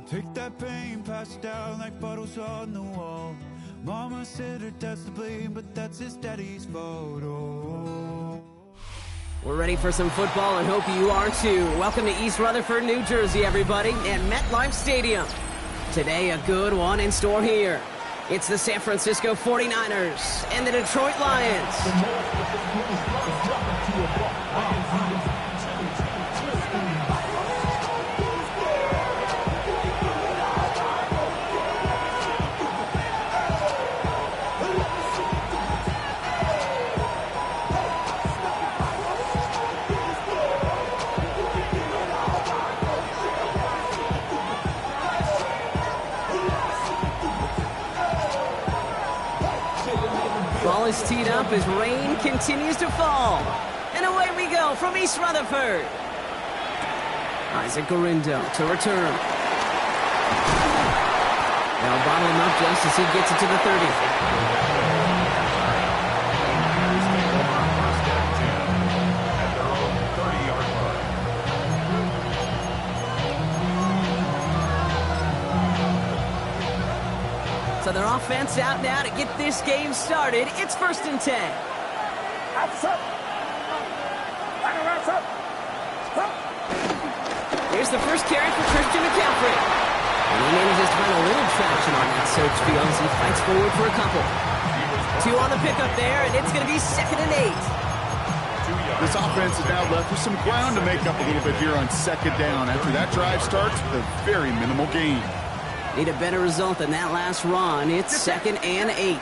Take that pain, pass it down like bottles on the wall. Mama said her dad's to blame, but that's his daddy's fault. Oh. We're ready for some football and hope you are too. Welcome to East Rutherford, New Jersey, everybody, at MetLife Stadium. Today, a good one in store here. It's the San Francisco 49ers and the Detroit Lions. Ball is teed up as rain continues to fall. And away we go from East Rutherford. Isaac Gorindo to return. They'll bottle him up just as he gets it to the 30. So their offense out now to get this game started. It's 1st and 10. Here's the first carry for Christian McCaffrey. And he manages to find a little traction on that search field as he fights forward for a couple. 2 on the pickup there, and it's going to be 2nd and 8. This offense is now left with some ground to make up a little bit here on 2nd down after that drive starts with a very minimal gain. Need a better result than that last run. It's 2nd and 8.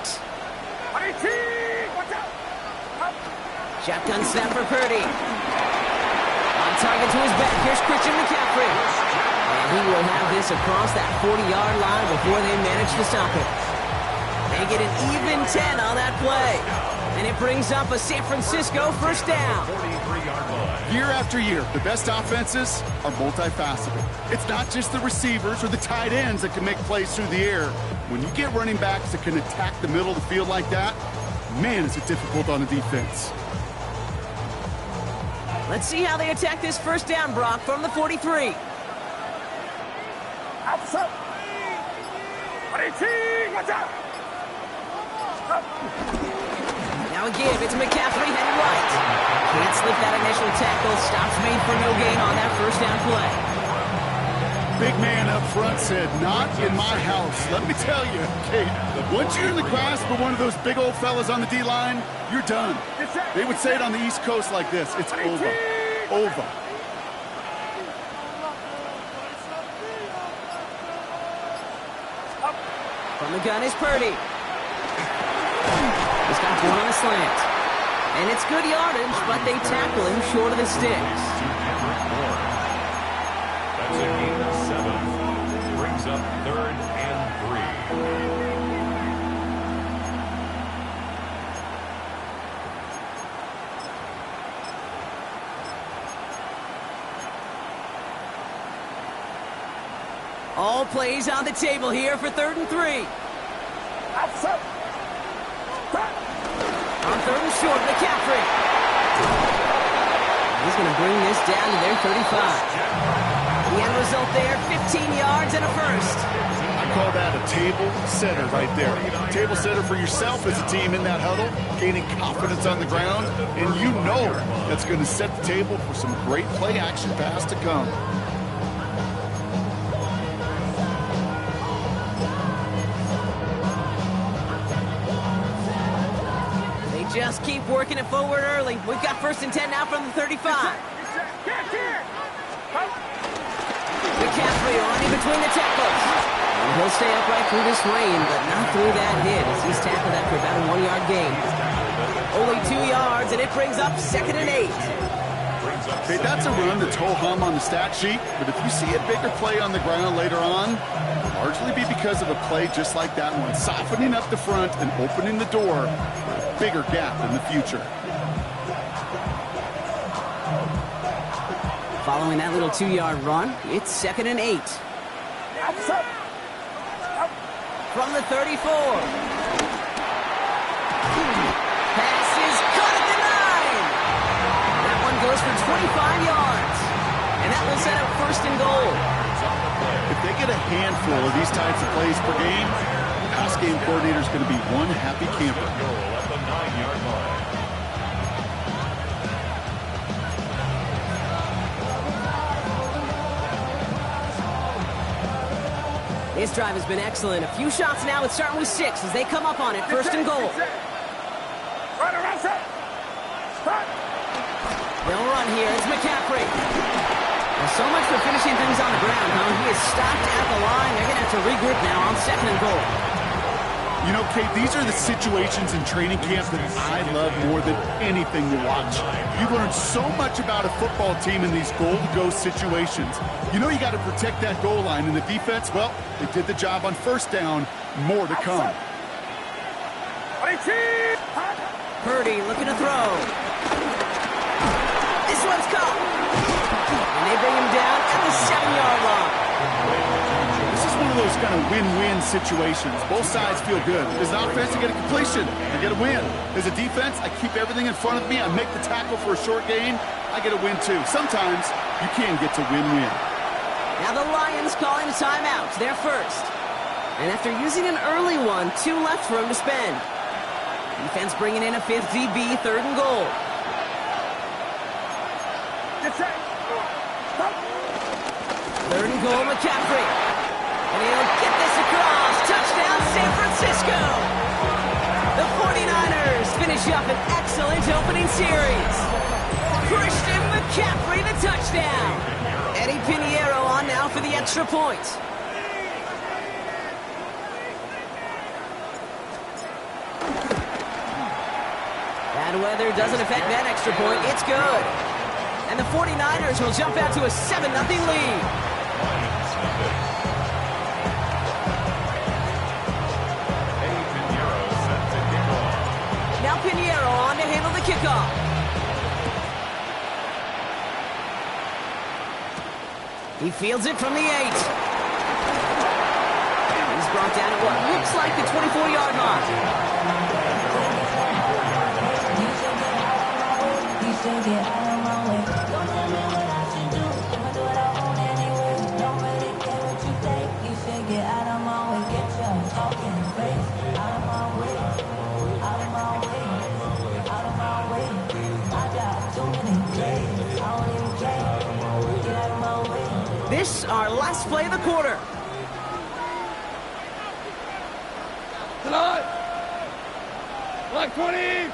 Shotgun snap for Purdy. On target to his back. Here's Christian McCaffrey. And he will have this across that 40-yard line before they manage to stop it. They get an even 10 on that play. And it brings up a San Francisco 1st down. Year after year, the best offenses are multifaceted. It's not just the receivers or the tight ends that can make plays through the air. When you get running backs that can attack the middle of the field like that, man, is it difficult on the defense. Let's see how they attack this 1st down, Brock, from the 43. Now a give, it's McCaffrey headed right. Can't slip that initial tackle. Stops made for no gain on that 1st down play. Big man up front said, not in my house. Let me tell you, Kate, once you're in the grasp of one of those big old fellas on the D-line, you're done. They would say it on the East Coast like this, it's over. Over. From the gun is Purdy. He's got 1 on a slant. And it's good yardage, but they tackle him short of the sticks. That's a gain of 7. Brings up 3rd and 3. All plays on the table here for 3rd and 3. On 3rd and short, McCaffrey. He's going to bring this down to their 35. The end result there, 15 yards and a 1st. I call that a table setter right there. Table setter for yourself as a team in that huddle, gaining confidence on the ground, and you know that's going to set the table for some great play action pass to come. Just keep working it forward early. We've got 1st and 10 now from the 35. McCaffrey running between the tackles. And he'll stay upright through this rain, but not through that hit as he's tackled after about a 1-yard gain. Only 2 yards, and it brings up 2nd and 8. Okay, that's a run that's ho-hum on the stat sheet, but if you see a bigger play on the ground later on, it'll largely be because of a play just like that one, softening up the front and opening the door for a bigger gap in the future. Following that little 2-yard run, it's 2nd and 8. From the 34. Pass is caught at the 9. That one goes for 25 yards. And that will will set up 1st and goal. If they get a handful of these types of plays per game, the pass game coordinator is going to be one happy camper. Goal at the 9-yard line. This drive has been excellent. A few shots now. It's starting with 6 as they come up on it. 1st and goal. They'll run here. It's McCaffrey. Well, so much for finishing things on the ground, huh? He is stopped at the line. They're going to have to regroup now on 2nd and goal. You know, Kate, these are the situations in training camp that I love more than anything to watch. You learn so much about a football team in these goal-to-go situations. You know you got to protect that goal line, and the defense, well, they did the job on 1st down. More to come. Purdy looking to throw. This one's caught. And they bring him down at the 7-yard line. This is one of those kind of win-win situations. Both sides feel good. As an offense, I get a completion. I get a win. As a defense, I keep everything in front of me. I make the tackle for a short gain. I get a win, too. Sometimes you can get to win-win. Now the Lions calling a timeout. They're 1st. And after using an early one, 2 left for him to spend. Defense bringing in a 5th DB, 3rd and goal. 3rd and goal, McCaffrey. And he'll get this across. Touchdown, San Francisco. The 49ers finish up an excellent opening series. Christian McCaffrey, the touchdown. Eddie Pinheiro on now for the extra point. Bad weather doesn't affect that extra point. It's good. And the 49ers will jump out to a 7-0 lead. Now Pinheiro on to handle the kickoff. He fields it from the 8. He's brought down at what looks like the 24-yard line. This our last play of the quarter. Tonight, like 20.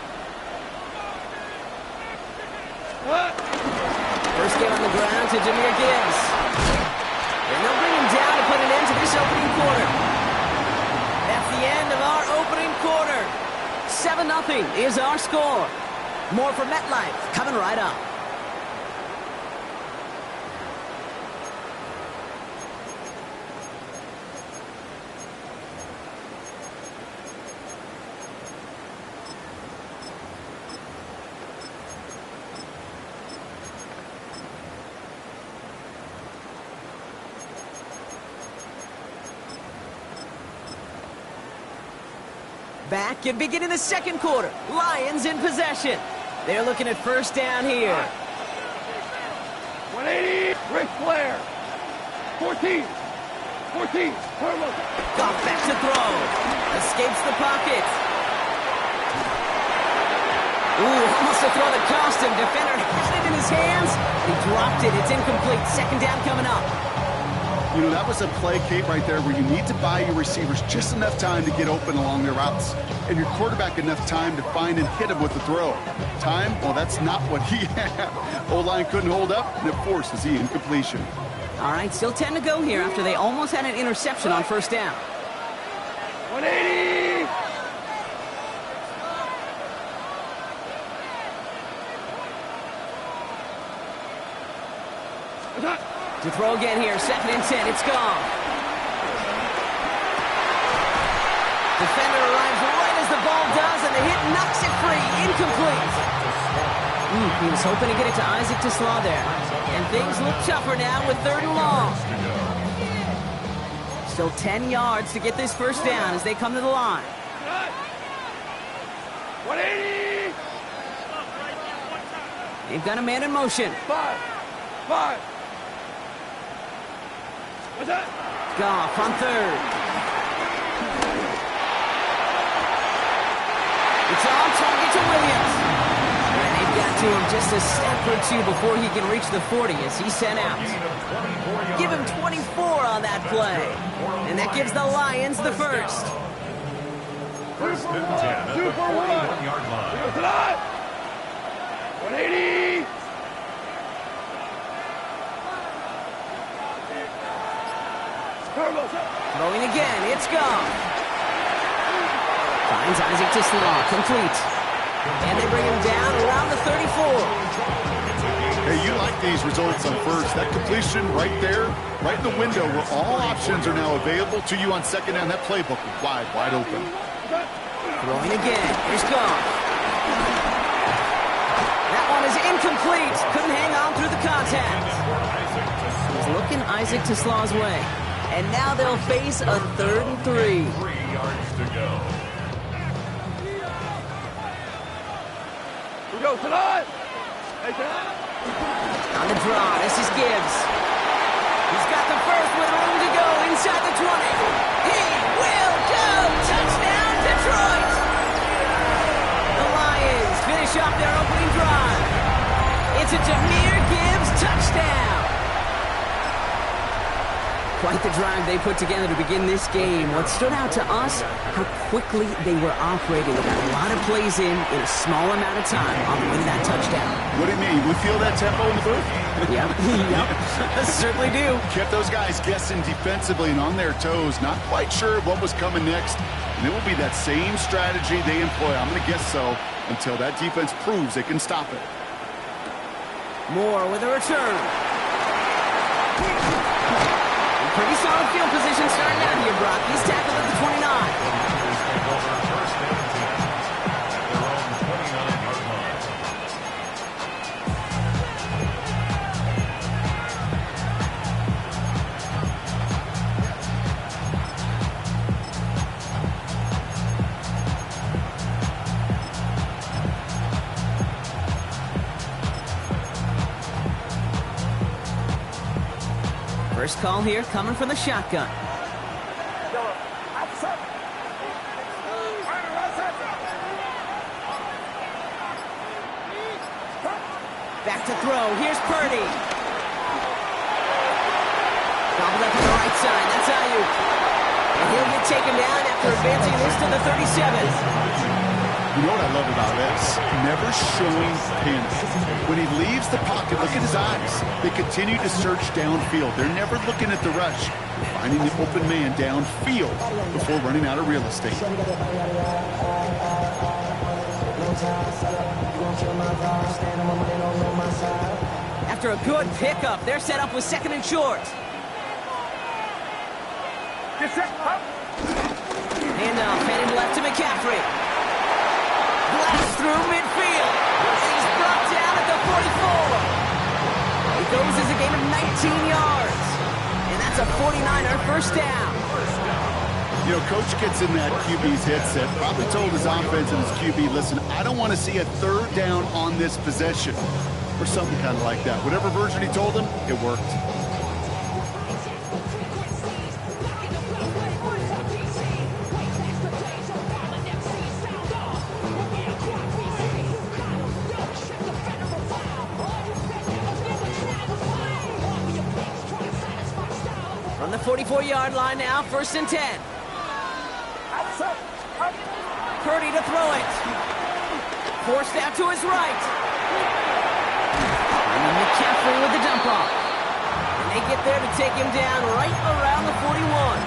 What? First game on the ground to Jahmyr Gibbs. And they'll bring him down to put an end to this opening quarter. That's the end of our opening quarter. 7-0 is our score. More from MetLife coming right up. Back and beginning the 2nd quarter. Lions in possession. They're looking at 1st down here. 180. Ric Flair. 14. 14. Goff back to throw. Escapes the pocket. Ooh, almost to throw the costume. Defender had it in his hands. He dropped it. It's incomplete. 2nd down coming up. You know, that was a play, Kate, right there where you need to buy your receivers just enough time to get open along their routes. And your quarterback enough time to find and hit him with the throw. Time? Well, that's not what he had. O-line couldn't hold up, and it forces the incompletion. All right, still 10 to go here after they almost had an interception on 1st down. 180. To throw again here, 2nd and 10, it's gone. Defender arrives right as the ball does, and the hit knocks it free, incomplete. He was hoping to get it to Isaac Tisla there. And things look tougher now with 3rd and long. Still 10 yards to get this 1st down as they come to the line. 180. They've got a man in motion. 5. What's that? Goff on third. It's on target to Williams. And they've got to him just a step or two before he can reach the 40 as he's sent out. Give him 24 on that play. And that gives the Lions the first. First and 10 at the 41-yard line. What's that? 180. Throwing again, it's gone. Finds Isaac to Slaw, complete. And they bring him down around the 34. Hey, you like these results on first. That completion right there, right in the window where all options are now available to you on second down. That playbook wide open. Throwing again, here's gone. That one is incomplete. Couldn't hang on through the contact. He's looking Isaac to Slaw's way. And now they'll face a 3rd and 3. 3 yards to go. We go tonight. Hey, tonight. On the draw, this is Gibbs. He's got the first with room to go inside the 20. He will go! Touchdown, Detroit! The Lions finish off their opening drive. It's a Jahmyr Gibbs touchdown. Quite the drive they put together to begin this game. What stood out to us, how quickly they were operating. They got a lot of plays in a small amount of time on the way to that touchdown. What do you mean? We feel that tempo in the booth? Yep. Certainly do. Kept those guys guessing defensively and on their toes, not quite sure what was coming next. And it will be that same strategy they employ, I'm going to guess so, until that defense proves they can stop it. Moore with a return. Pretty solid field position starting out here, Brock. He's tackled at the 29. First and 10 at their own 29-yard line. First call here coming from the shotgun. Back to throw. Here's Purdy. Gobbled up on the right side. That's Ayuk. And he'll get taken down after advancing this to the 37th. You know what I love about this? Never showing panic. When he leaves the pocket, look at his eyes. They continue to search downfield. They're never looking at the rush. Finding the open man downfield before running out of real estate. After a good pickup, they're set up with 2nd and short. Handoff headed left to McCaffrey. Blast through midfield. He's brought down at the 44. It goes as a gain of 19 yards. And that's a 49er first down. You know, Coach gets in that QB's headset, probably told his offense and his QB, listen, I don't want to see a 3rd down on this possession. Or something kind of like that. Whatever version he told him, it worked. From the 44-yard line now, 1st and 10. Purdy to throw it. Forced out to his right. And McCaffrey with the dump off. And they get there to take him down right around the 41.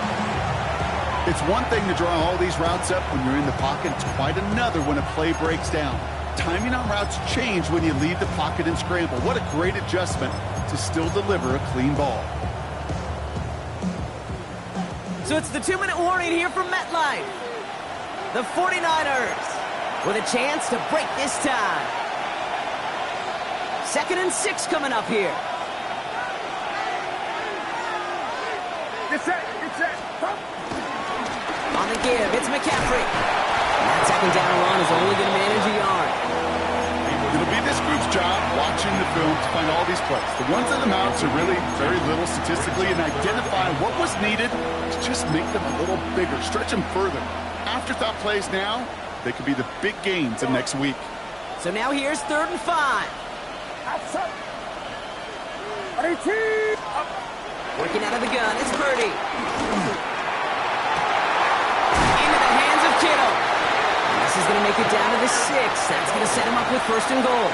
It's one thing to draw all these routes up when you're in the pocket. It's quite another when a play breaks down. Timing on routes change when you leave the pocket and scramble. What a great adjustment to still deliver a clean ball. So it's the 2-minute warning here from MetLife. The 49ers with a chance to break this tie. 2nd and 6 coming up here. Get set. On the give, it's McCaffrey. And that 2nd down run is only going to manage a yard. It'll be this group's job, watching the film to find all these plays. The ones on the mounts are really very little statistically, and identify what was needed to just make them a little bigger, stretch them further. Afterthought plays now, they could be the big gains of next week. So now here's 3rd and 5. Working out of the gun, it's Purdy. Into the hands of Kittle. And this is going to make it down to the 6. That's going to set him up with 1st and goal.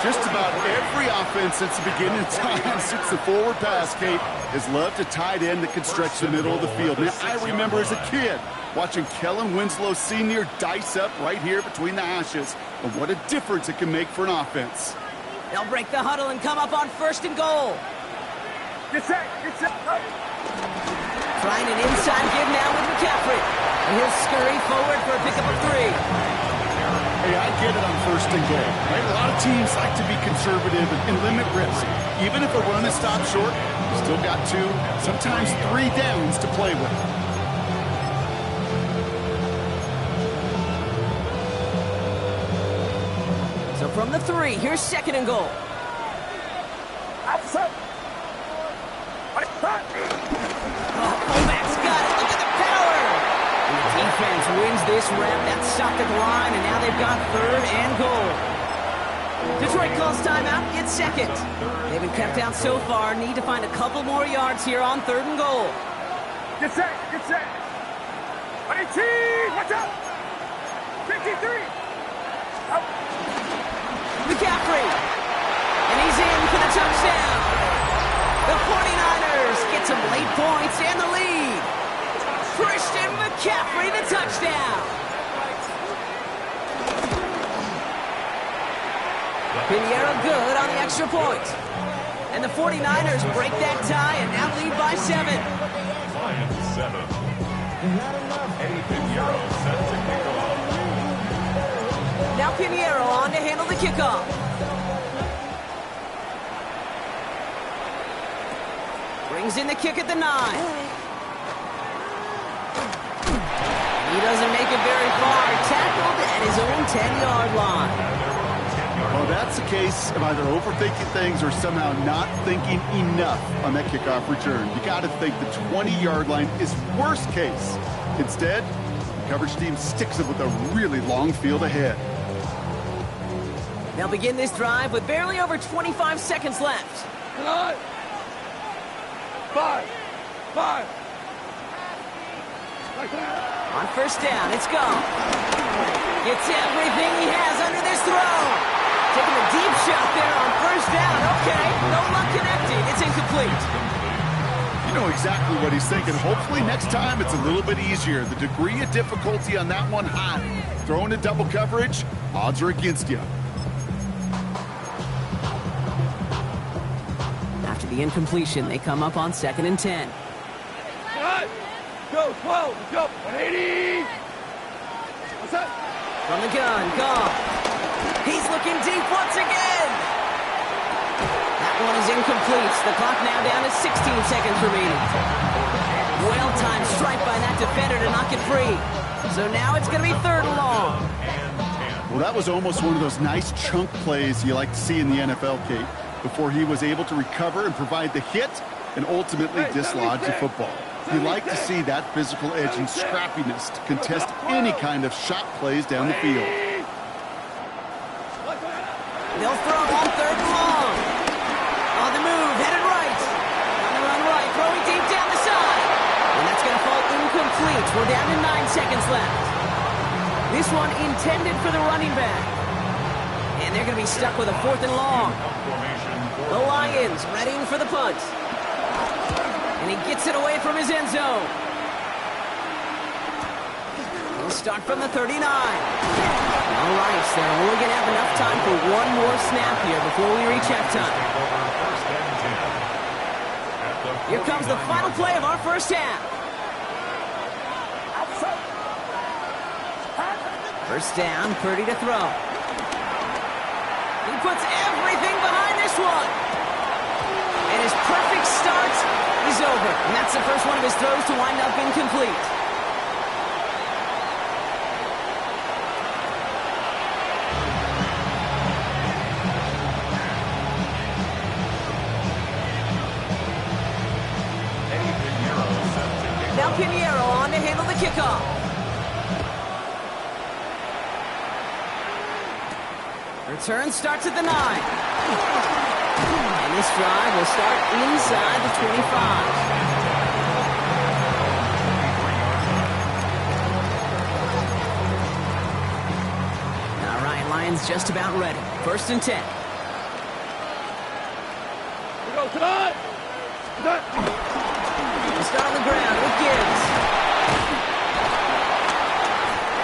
Just about every offense since the beginning of time, since the forward pass, Kate, has loved a tight end that can stretch the middle of the field. Now, I remember as a kid watching Kellen Winslow Sr. dice up right here between the hashes, and what a difference it can make for an offense. They'll break the huddle and come up on 1st and goal. Get set, Trying an inside give now with McCaffrey. And he'll scurry forward for a pickup of 3. Hey, I get it on 1st and goal, right? A lot of teams like to be conservative and limit risk. Even if a run is stopped short, you still got 2, sometimes 3 downs to play with. So from the 3, here's 2nd and goal. Fullback's got it. Look at the power. And the defense wins this rep. That's stopped at the line, and now they've got 3rd and goal. Detroit calls timeout. It's 2nd. They've been kept out so far. Need to find a couple more yards here on 3rd and goal. Get set. Watch out. 53. McCaffrey. And he's in for the touchdown. The 49ers get some late points and the lead. Christian McCaffrey, the touchdown. Pinheiro good on the extra point. And the 49ers break that tie and now lead by 7. Lions 7. Eddie Pinheiro set to kick off. Now Pinheiro on to handle the kickoff. Brings in the kick at the 9. He doesn't make it very far. Tackled at his own 10-yard line. Well, that's the case of either overthinking things or somehow not thinking enough on that kickoff return. You got to think the 20-yard line is worst case. Instead, the coverage team sticks it with a really long field ahead. They'll begin this drive with barely over 25 seconds left. 5. On 1st down, it's gone. Gets everything he has under this throw. Taking a deep shot there on 1st down. Okay, no luck connecting. It's incomplete. You know exactly what he's thinking. Hopefully next time it's a little bit easier. The degree of difficulty on that one high. Throwing to double coverage, odds are against you. After the incompletion, they come up on 2nd and 10. Go, 12, go, 180. What's that? From the gun, gone. He's looking deep once again. That one is incomplete. The clock now down to 16 seconds remaining. Well-timed strike by that defender to knock it free. So now it's going to be 3rd and long. Well, that was almost one of those nice chunk plays you like to see in the NFL, Kate, before he was able to recover and provide the hit and ultimately dislodge the football. You like to see that physical edge and scrappiness to contest any kind of shot plays down the field. They'll throw on 3rd and long. On the move, headed right. On the run right, throwing deep down the side. And that's going to fall incomplete. We're down to 9 seconds left. This one intended for the running back. And they're going to be stuck with a 4th and long. The Lions readying for the punt. And he gets it away from his end zone. He'll start from the 39. All right, so we're going to have enough time for one more snap here before we reach halftime. Here comes the final play of our first half. 1st down, Purdy to throw. He puts everything behind this one. And his perfect start is over. And that's the first one of his throws to wind up incomplete. the kickoff. Return starts at the 9. And this drive will start inside the 25. All right, Lions just about ready. 1st and 10. Go tonight. Start on the ground with Gibbs.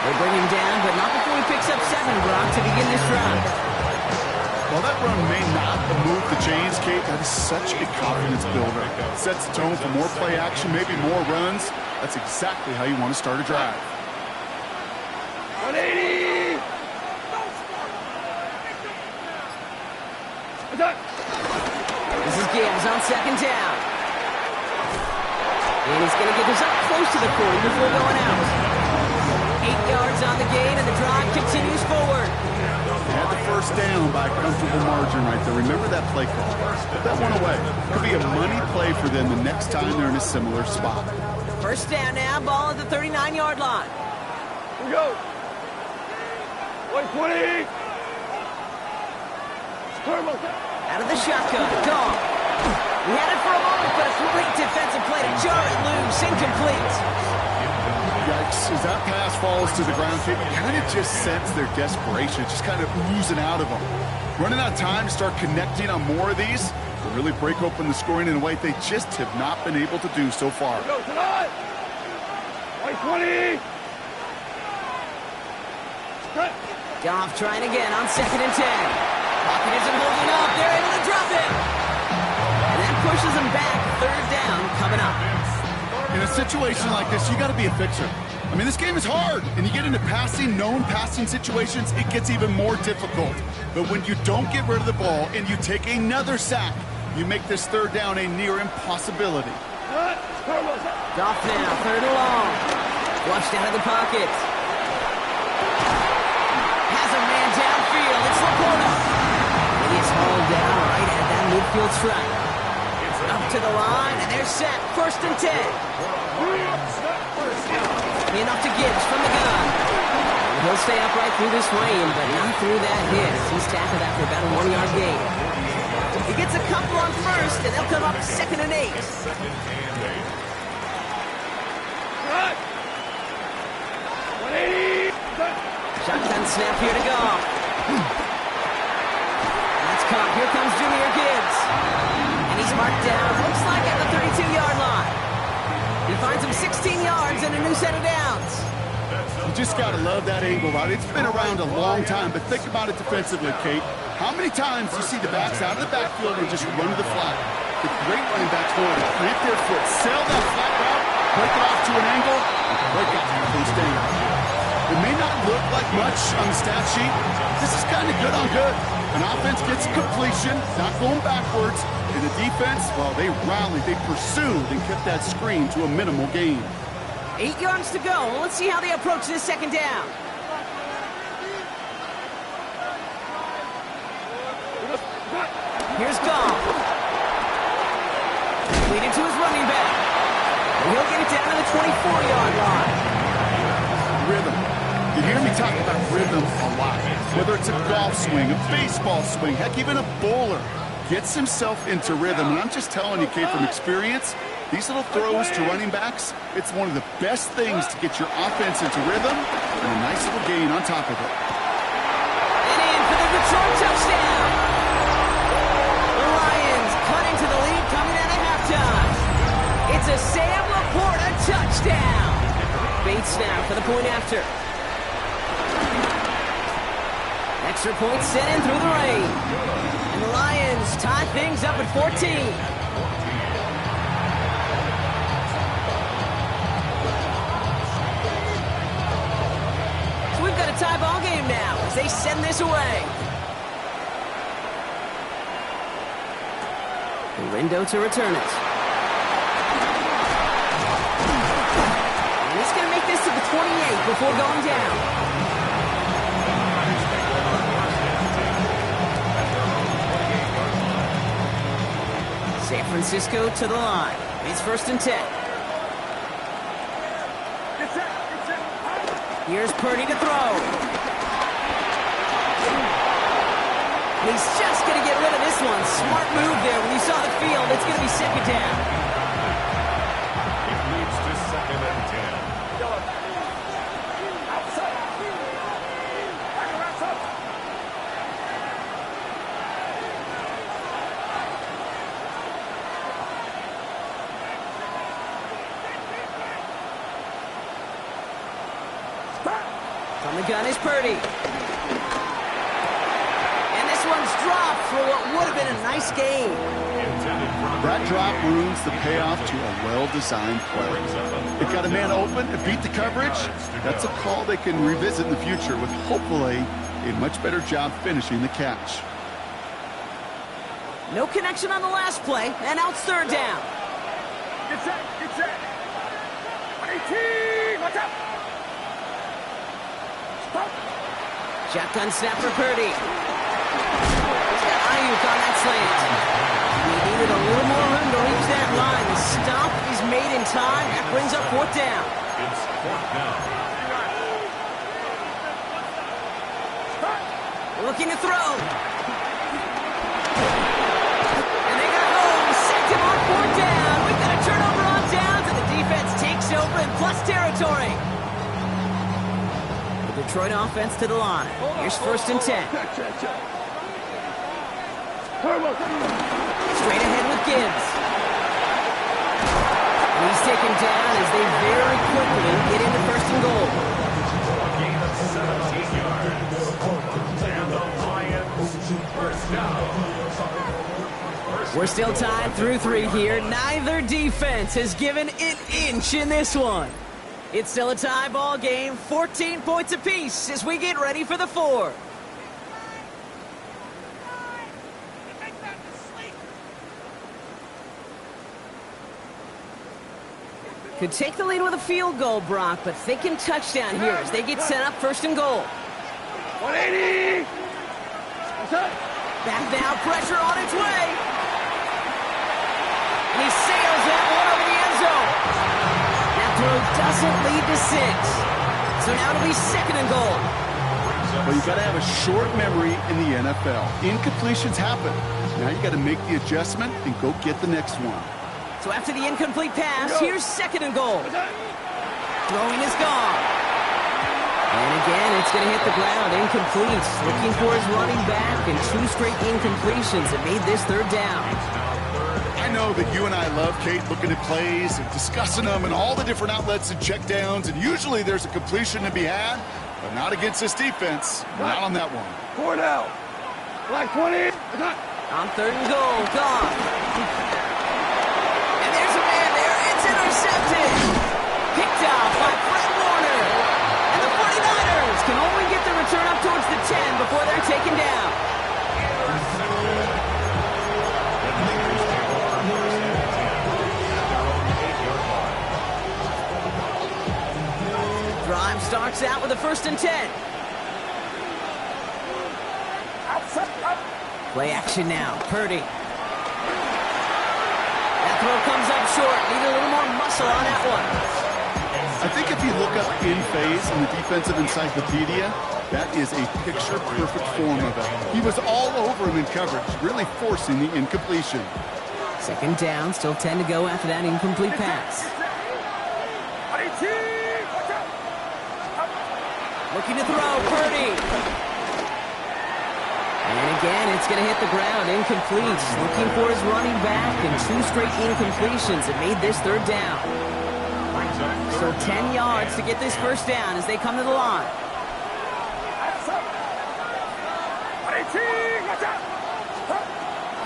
They bring him down, but not before he picks up 7, Brock, to begin this drive. While that run may not move the chains, Kate, that is such a confidence builder. It sets the tone for more play action, maybe more runs. That's exactly how you want to start a drive. 180. This is Gibbs on 2nd down. And he's going to get this up close to the 40 before going out. 8 yards on the gain, and the drive continues forward. They had the 1st down by a comfortable margin right there. Remember that play call. Put that one away. Could be a money play for them the next time they're in a similar spot. 1st down now, ball at the 39-yard line. Here we go. 120. Out of the shotgun, gone. He had it for a moment, but a great defensive play to jar it loose, incomplete. Yikes, as that pass falls to the ground, you kind of just sense their desperation, just kind of oozing out of them. Running out of time to start connecting on more of these will really break open the scoring in a way they just have not been able to do so far. Go tonight. 120. Goff trying again on 2nd and 10. Pocket isn't holding up. They're able to drop it. And that pushes them back. 3rd down coming up. In a situation like this, you got to be a fixer. I mean, this game is hard, and you get into known passing situations, it gets even more difficult. But when you don't get rid of the ball and you take another sack, you make this 3rd down a near impossibility. Goff now, 3rd and long. Flushed out of the pocket. Has a man downfield. It's Laporta. He is hauled down right at that midfield stripe. Up to the line, and they're set. 1st and 10. In off to Gibbs from the gun. And he'll stay upright through this rain, but not through that hit. He's tackled after about a 1-yard gain. He gets a couple on 1st, and they'll come up 2nd and 8. Shotgun snap here to go. That's caught. Here comes Junior Gibbs. And he's marked down, looks like at the 32-yard line. He finds him 16 yards and a new set of downs. You just got to love that angle route. It's been around a long time, but think about it defensively, Kate. How many times you see the backs out of the backfield and just run to the flat? The great running backs know how to plant their foot, sail that flat route, break it off to an angle, and break it to the stand. It may not look like much on the stat sheet. This is kind of good on good. An offense gets completion, not going backwards. And the defense, well, they rallied, they pursued, and kept that screen to a minimal gain. 8 yards to go. Let's see how they approach this 2nd down. Here's Goff. Leading to his running back. And he'll get it down to the 24-yard line. Rhythm. You hear me talk about rhythm a lot. Whether it's a golf swing, a baseball swing, heck, even a bowler gets himself into rhythm. And I'm just telling you, Kate, from experience, these little throws to running backs, it's one of the best things to get your offense into rhythm and a nice little gain on top of it. And in for the return touchdown. The Lions cutting to the lead coming out of halftime. It's a Sam Laporta touchdown. Bates now for the point after. Extra point set in through the rain. And the Lions tie things up at 14. So we've got a tie ball game now as they send this away. Lindo to return it. And he's going to make this to the 28 before going down. San Francisco to the line. It's 1st and 10. Get set. Here's Purdy to throw. He's just going to get rid of this one. Smart move there. When you saw the field, it's going to be second down. It leads to 2nd and 10. From the gun is Purdy. And this one's dropped for what would have been a nice game. That drop ruins the payoff to a well-designed play. It got a man open and beat the coverage. That's a call they can revisit in the future with hopefully a much better job finishing the catch. No connection on the last play, and now it's third down. Get set, get set. 18, watch out. Shotgun snap for Purdy. He's got Ayuk on that slant. He needed a little more room to reach that line. The stop is made in time. That brings up fourth down. It's fourth down. Looking to throw. And they got home. Sacked him on fourth down. We've got a turnover on downs, and the defense takes over in plus territory. The Detroit offense to the line. Here's 1st and 10. Straight ahead with Gibbs. He's taken down as they very quickly get into 1st and goal. A gain of 17 yards. And the Lions first down. We're still tied through 3 here. Neither defense has given an inch in this one. It's still a tie ball game, 14 points apiece as we get ready for the 4th. Could take the lead with a field goal, Brock, but thinking touchdown here as they get set up 1st and goal. 180. Back now, pressure on its way. And he sails that one over the end zone. That throw doesn't lead to 6. So now it'll be 2nd and goal. Well, you got to have a short memory in the NFL. Incompletions happen. Now you got to make the adjustment and go get the next one. So after the incomplete pass, here's 2nd and goal. Throwing is gone. And again, it's going to hit the ground. Incomplete. Looking for his running back, and 2 straight incompletions that made this 3rd down. I know that you and I love, Kate, looking at plays and discussing them and all the different outlets and checkdowns, and usually there's a completion to be had, but not against this defense. Not on that one. 4 down. Black 20. On 3rd and goal, gone. And there's a man there. It's intercepted. Picked off by Fred Warner. And the 49ers can only get the return up towards the 10 before they're taken down. Drive starts out with a 1st and 10. Play action now. Purdy. That throw comes up short. Need a little more muscle on that one. I think if you look up in phase in the defensive encyclopedia, that is a picture-perfect form of it. He was all over him in coverage, really forcing the incompletion. 2nd down, still 10 to go after that incomplete pass. Looking to throw, Purdy. And again, it's going to hit the ground, incomplete. Looking for his running back, and 2 straight incompletions that made this 3rd down. So 10 yards to get this 1st down as they come to the line.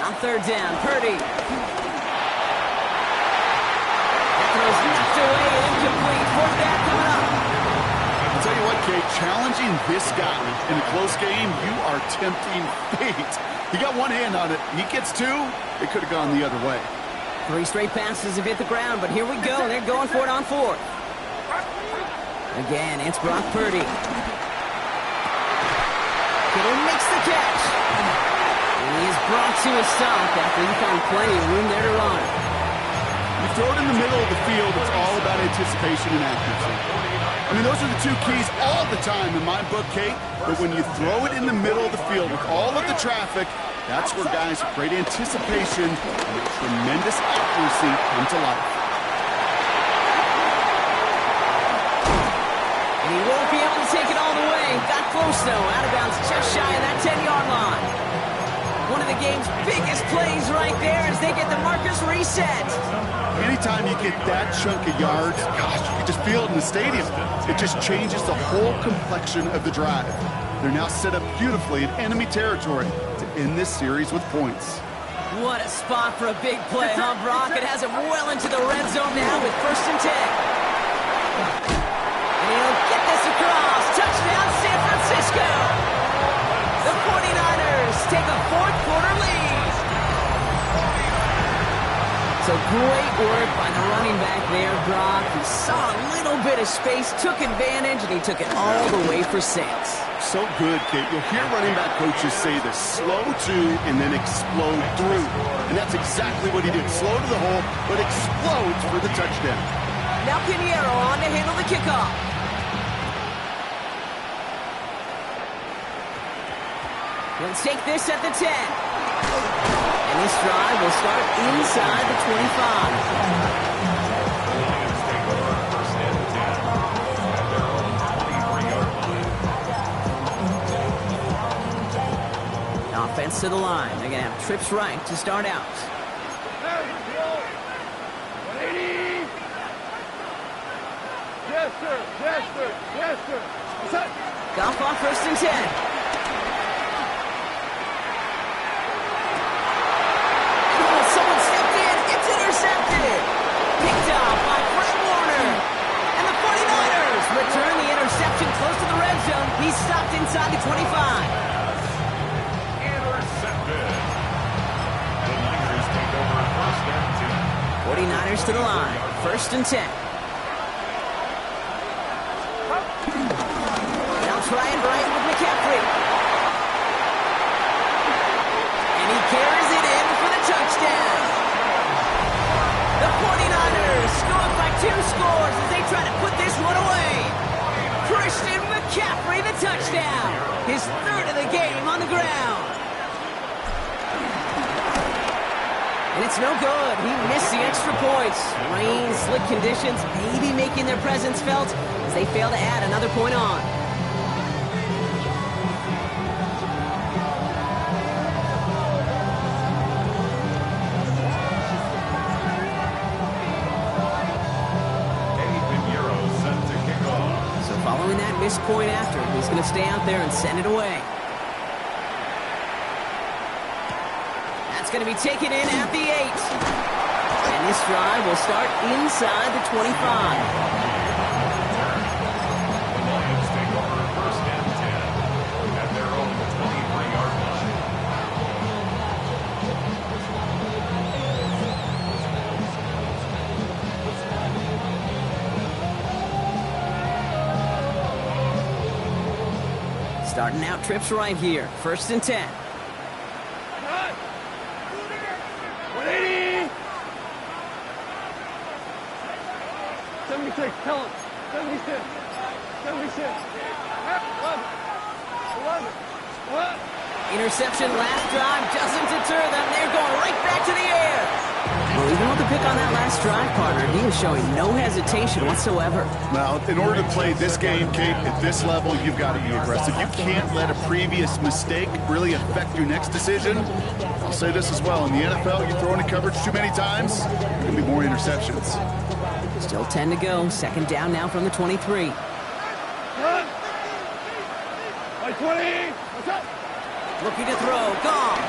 On 3rd down, Purdy. That throw's knocked away and incomplete. 4th down coming up. I'll tell you what, Kate, challenging this guy in a close game, you are tempting fate. He got one hand on it. He gets 2. It could have gone the other way. 3 straight passes have hit the ground, but here we go. They're going for it on 4th. Again, it's Brock Purdy. Kittle makes the catch. And he is brought to a stop after he found plenty of room there to run. you throw it in the middle of the field, it's all about anticipation and accuracy. I mean, those are the two keys all the time in my book, Kate. But when you throw it in the middle of the field with all of the traffic, that's where guys with great anticipation and tremendous accuracy come to life. And he won't be able to take it all the way. Got close, though. Out of bounds just shy of that 10-yard line. One of the game's biggest plays right there as they get the markers reset. Anytime you get that chunk of yards, gosh, you can just feel it in the stadium. It just changes the whole complexion of the drive. They're now set up beautifully in enemy territory to end this series with points. What a spot for a big play, huh, Brock? It has him well into the red zone now with 1st and 10. And he'll get this across. Touchdown, San Francisco. The 49ers take a 4th-quarter lead. So great work by the running back there, Brock. He saw a little bit of space, took advantage, and he took it all the way for 6. So good, Kate. You'll hear running back coaches say this: slow to and then explode through. And that's exactly what he did. Slow to the hole, but explodes for the touchdown. Now Pinheiro on to handle the kickoff. He'll take this at the 10. And this drive will start inside the 25. Offense to the line. They're going to have trips right to start out. 180. Yes, sir. Yes, sir. Yes, sir. Set. Goff on 1st and 10. Someone stepped in. It's intercepted. Picked off by Fred Warner. And the 49ers return the interception close to the red zone. He's stopped inside the 25. 49ers to the line. 1st and 10. Now trying right with McCaffrey. And he carries it in for the touchdown. The 49ers go up by 2 scores as they try to put this one away. Christian McCaffrey, the touchdown. His 3rd of the game on the ground. And it's no good. He missed the extra points. Rain, slick conditions, maybe making their presence felt as they fail to add another point on. So following that missed point after, he's going to stay out there and send it away. It's going to be taken in at the 8. And this drive will start inside the 25. The Lions take over 1st and 10 at their own 23-yard line. Starting out trips right here. 1st and 10. 76, tell him. 76. 76. 11. 11. What? Interception last drive doesn't deter them. They're going right back to the air. Well, even with the pick on that last drive, partner, he was showing no hesitation whatsoever. Well, in order to play this game, Kate, at this level, you've got to be aggressive. You can't let a previous mistake really affect your next decision. I'll say this as well. In the NFL, you throw into coverage too many times, there can be more interceptions. Still 10 to go. 2nd down now from the 23. Run. By 20. What's up? Looking to throw. Gone.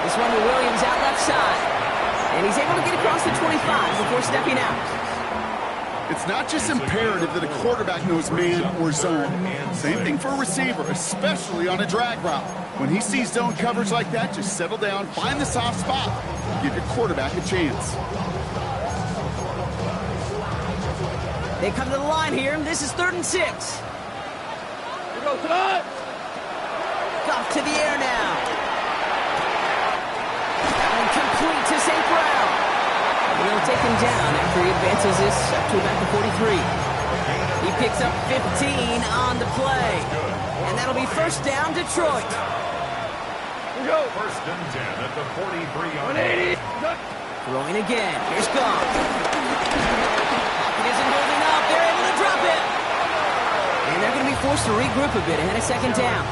This one to Williams out left side. And he's able to get across the 25 before stepping out. It's not just imperative that a quarterback knows man or zone. Same thing for a receiver, especially on a drag route. When he sees zone coverage like that, just settle down, find the soft spot, give your quarterback a chance. They come to the line here. This is 3rd and 6. Here goes tonight. Goff to the air now. That one complete to St. Brown. And they'll take him down after he advances this up to about the 43. He picks up 15 on the play. And that'll be first down, Detroit. Go. First and 10 at the 43-yard line. Throwing again. Here's Goff. Pocket isn't holding up. They're able to drop it. And they're going to be forced to regroup a bit ahead of second down.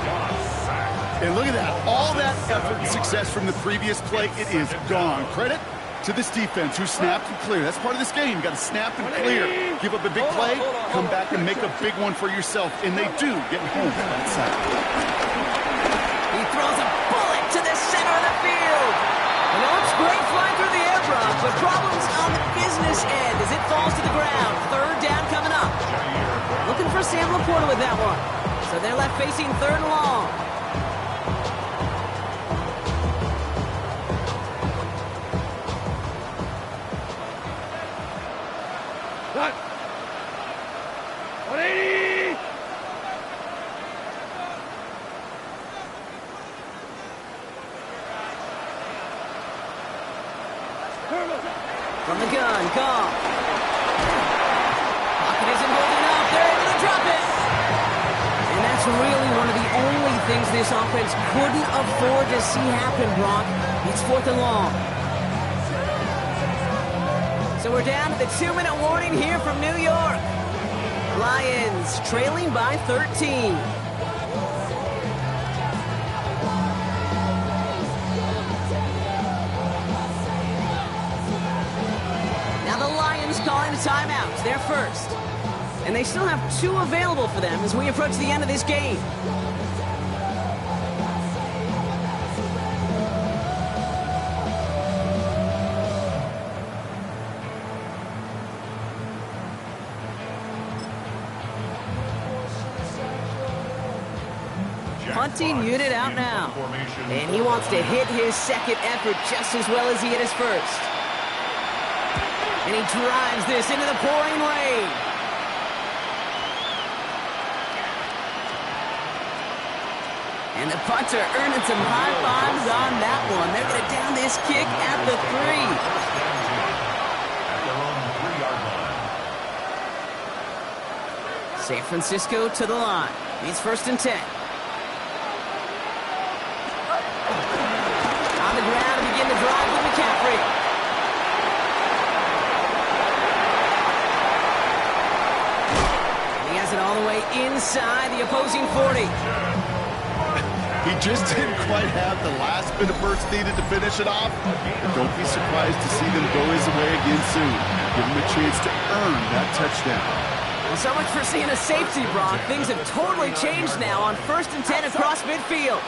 And look at that. All that effort and success from the previous play, it is gone. Credit to this defense who snapped and cleared. That's part of this game. You got to snap and clear. Give up a big play, come back and make a big one for yourself. And they do get home on that side. He throws a bullet to the center of the field. And it looks great flying through the air, Brock, but problems on the business end as it falls to the ground. Third down coming up. Looking for Sam Laporta with that one. So they're left facing third and long. Cut. 180. From the gun, Goff. Pocket isn't holding up. They're able to drop it. And that's really one of the only things this offense couldn't afford to see happen, Brock. It's fourth and long. So we're down to the 2-minute warning here from New York. Lions trailing by 13. Now the Lions calling a timeout. They're first. And they still have 2 available for them as we approach the end of this game. Punting unit out now. And he wants to hit his second effort just as well as he hit his first. And he drives this into the pouring rain. And the punter earning some high fives on that one. They're going to down this kick at the 3. At their own 3-yard line. San Francisco to the line. He's first and 10. On the ground to begin the drive with McCaffrey. And he has it all the way inside the opposing 40. He just didn't quite have the last bit of burst needed to finish it off. But don't be surprised to see them go his way again soon. Give him a chance to earn that touchdown. Well, so much for seeing a safety, Brock. Things have totally changed now on first and 10 across midfield.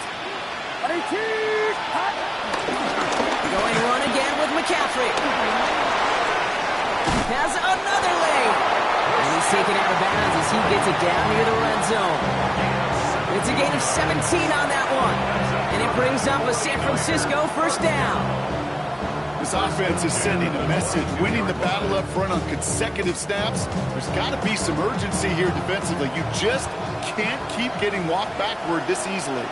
Going run again with McCaffrey. Has another lane. And he's taken out of bounds as he gets it down near the red zone. It's a gain of 17 on that one. And it brings up a San Francisco first down. This offense is sending a message, winning the battle up front on consecutive snaps. There's got to be some urgency here defensively. You just can't keep getting walked backward this easily.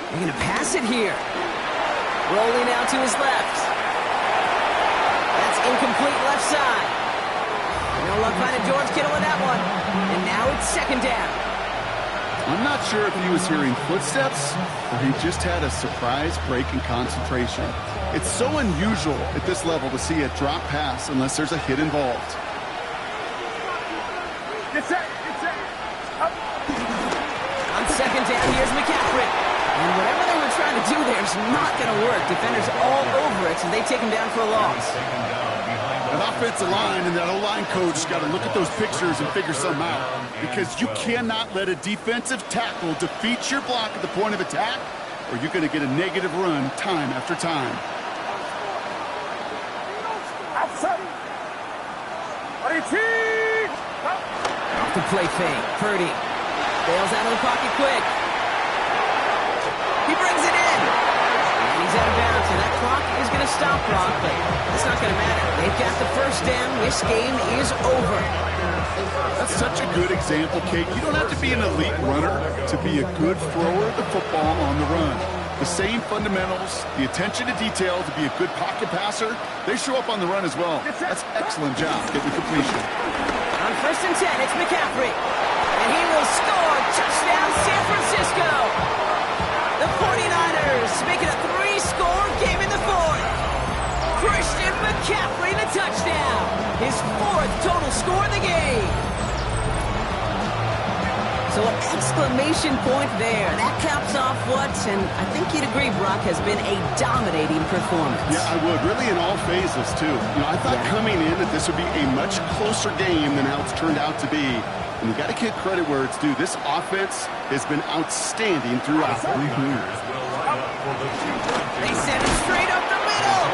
They're going to pass it here. Rolling out to his left. That's incomplete left side. No luck finding George Kittle with that one. And now it's second down. I'm not sure if he was hearing footsteps or he just had a surprise break in concentration. It's so unusual at this level to see a drop pass unless there's a hit involved. Get set. On second down, here's McCaffrey. And whatever they were trying to do there is not going to work. Defenders all over it, so they take him down for a loss. That offensive line and that O-line coach got to look at those pictures and figure something out. Because you cannot let a defensive tackle defeat your block at the point of attack, or you're going to get a negative run time after time. Off the play fake. Purdy bails out of the pocket quick. He brings it in. And he's out of bounds, so that clock is going to stop, Brock, but it's not going to matter. They've got the first down. This game is over. That's such a good example, Kate. You don't have to be an elite runner to be a good thrower of the football on the run. The same fundamentals, the attention to detail to be a good pocket passer, they show up on the run as well. That's excellent job getting the completion. On 1st and 10, it's McCaffrey. And he will score. Touchdown, San Francisco. The 49ers make it a 3-score game in the 4th. Christian McCaffrey, the touchdown. His 4th total score of the game. So an exclamation point there. That caps off what, and I think you'd agree, Brock, has been a dominating performance. Yeah, I would. Really in all phases, too. You know, I thought coming in that this would be a much closer game than how it's turned out to be. And you got to give credit where it's due. This offense has been outstanding throughout. They send him straight up the middle.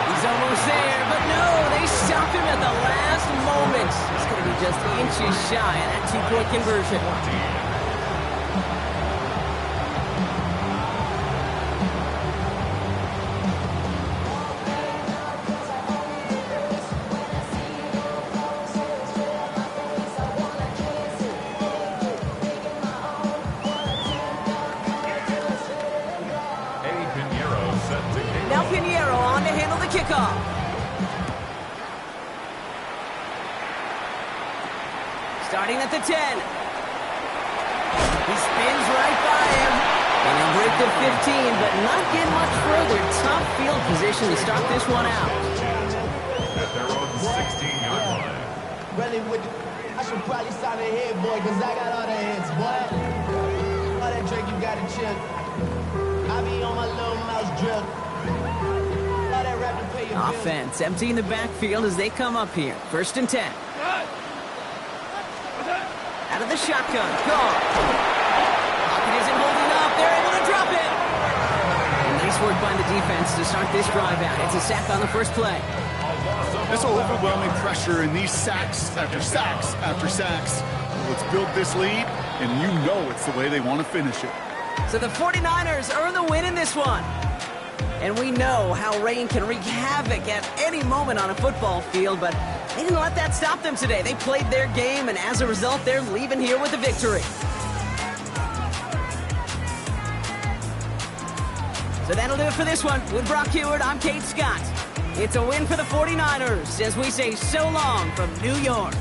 He's almost there, but no, they stopped him at the last moment. It's going to be just inches shy of that 2-point conversion. Now Pinheiro on to handle the kickoff. Starting at the 10. He spins right by him. And he'll break the 15, but not get much further. Tough field position to start this one out. At their own 16-yard line. Really with the, I should probably sign a head, boy, because I got all the hits, boy. All that drink you got to chill. I be on my little mouse drip. All that rap to pay your Offense emptying the backfield as they come up here. 1st and 10. Out of the shotgun. Gone. Pocket isn't holding up. They're able to drop it. And nice work by the defense to start this drive out. It's a sack on the first play. This overwhelming pressure and these sacks after sacks after sacks. Let's build this lead, and you know it's the way they want to finish it. So the 49ers earn the win in this one. And we know how rain can wreak havoc at any moment on a football field, but they didn't let that stop them today. They played their game, and as a result, they're leaving here with a victory. So that'll do it for this one. With Brock Heward, I'm Kate Scott. It's a win for the 49ers as we say so long from New York.